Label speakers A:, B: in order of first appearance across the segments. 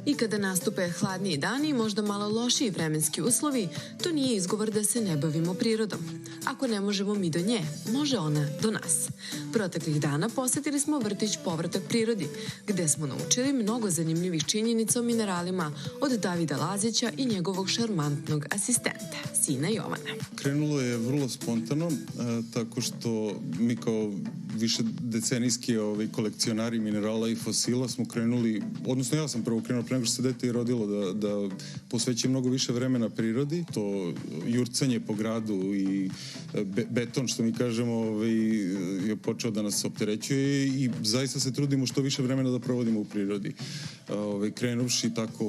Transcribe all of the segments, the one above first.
A: I kada nastupe hladniji dani i možda malo lošiji vremenski uslovi, to nije izgovor da se ne bavimo prirodom. Ako ne možemo mi do nje, može ona do nas. Proteklih dana posetili smo vrtić Povratak prirodi, gde smo naučili mnogo zanimljivih činjenica o mineralima od Davida Lazića i njegovog šarmantnog asistenta, sina Jovana.
B: Krenulo je vrlo spontano, tako što mi kao više decenijski kolekcionari minerala i fosila smo krenuli, odnosno ja sam prvo krenuo pre nego što se dete i rodilo da posvećam mnogo više vremena prirodi. To jurcanje po gradu i beton, što mi kažemo, je počeo da nas opterećuje i zaista se trudimo što više vremena da provodimo u prirodi. Krenuvši tako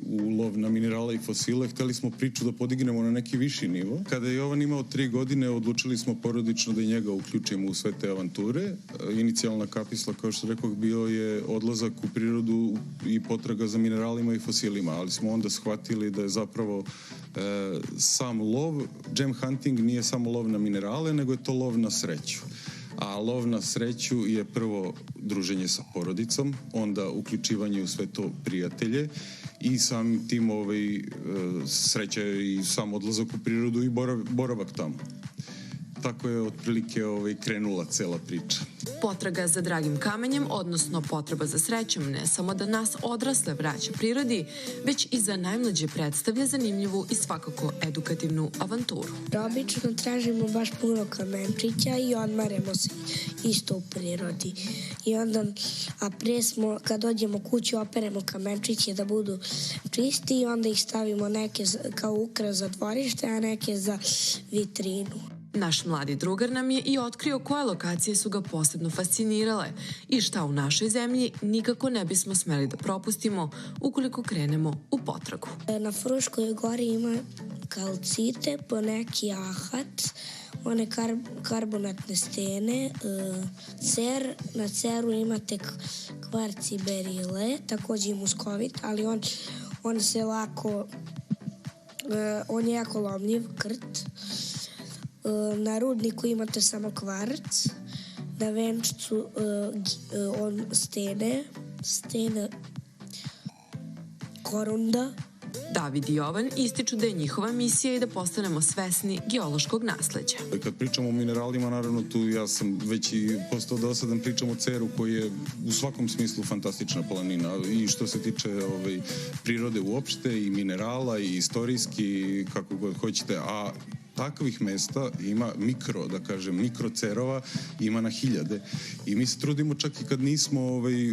B: u lov na minerala i fosile, hteli smo priču da podignemo na neki viši nivo. Kada je Jovan imao 3 godine, odlučili smo porodično da i njega uključimo u sve te avanture. Inicijalna kapisla, kao što rekao, bio je odlazak u prirodu i potraga za mineralima i fosilima, ali smo onda shvatili da je zapravo sam lov, gem hunting nije samo lov na minerale, nego je to lov na sreću. A lov na sreću je prvo druženje sa porodicom, onda uključivanje u sve to prijatelje i samim tim sreća i sam odlazak u prirodu i boravak tamo. Tako je otprilike krenula cela priča.
A: Potraga za dragim kamenjem, odnosno potreba za srećom, ne samo da nas odrasle vraća prirodi, već i za najmlađe predstavlja zanimljivu i svakako edukativnu avanturu.
C: Obično tražimo baš puno kamenčića i odmaremo se isto u prirodi. I onda, a pre smo, kad dođemo kući, operemo kamenčiće da budu čisti i onda ih stavimo neke kao ukras za dvorište, a neke za vitrinu.
A: Naš mladi drugar nam je i otkrio koje lokacije su ga posebno fascinirale i šta u našoj zemlji nikako ne bismo smeli da propustimo ukoliko krenemo u potragu.
C: Na Fruškoj gori ima kalcite, po neki ahat, one karbonatne stene, cer, na ceru imate kvarc i berile, takođe i muskovit, ali on se lako, on je jako lomljiv, krt. Na Rudniku imate samo kvarc, na Venčcu stene korunda.
A: David i Jovan ističu da je njihova misija i da postanemo svesni geološkog nasleđa.
B: Kad pričamo o mineralima, naravno tu ja sam već i postao dosadan, pričam o Ceru koji je u svakom smislu fantastična planina i što se tiče prirode uopšte i minerala i istorijski, kako god hoćete, a takvih mesta ima mikro cerova ima na hiljade i mi se trudimo čak i kad nismo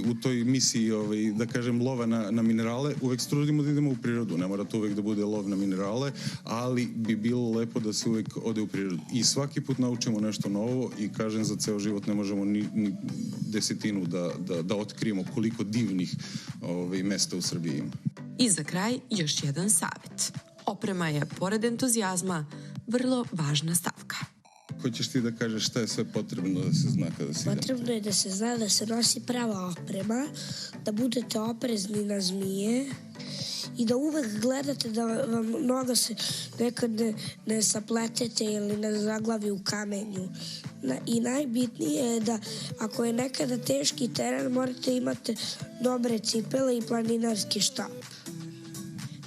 B: u toj misiji da kažem lova na minerale, uvek se trudimo da idemo u prirodu, ne mora to uvek da bude lov na minerale, ali bi bilo lepo da se uvek ode u prirodu i svaki put naučimo nešto novo i kažem za ceo život ne možemo ni desetinu da otkrijemo koliko divnih mesta u Srbiji ima.
A: I za kraj još jedan savet. Oprema je, pored entuzijazma, vrlo važna stavka.
B: Hoćeš ti da kažeš šta je sve potrebno da se zna kada se ide?
C: Potrebno je da se zna da se nosi prava oprema, da budete oprezni na zmije i da uvek gledate da vam noga se nekad ne sapletete ili ne zaglavi u kamenju. I najbitnije je da ako je nekada teški teren morate imati dobre cipele i planinarski štap.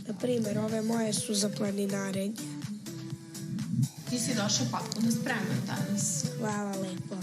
C: Na primjer, ove moje su za planinarenje.
A: Ti si došao potpuno spreman danas.
C: Hvala lepo.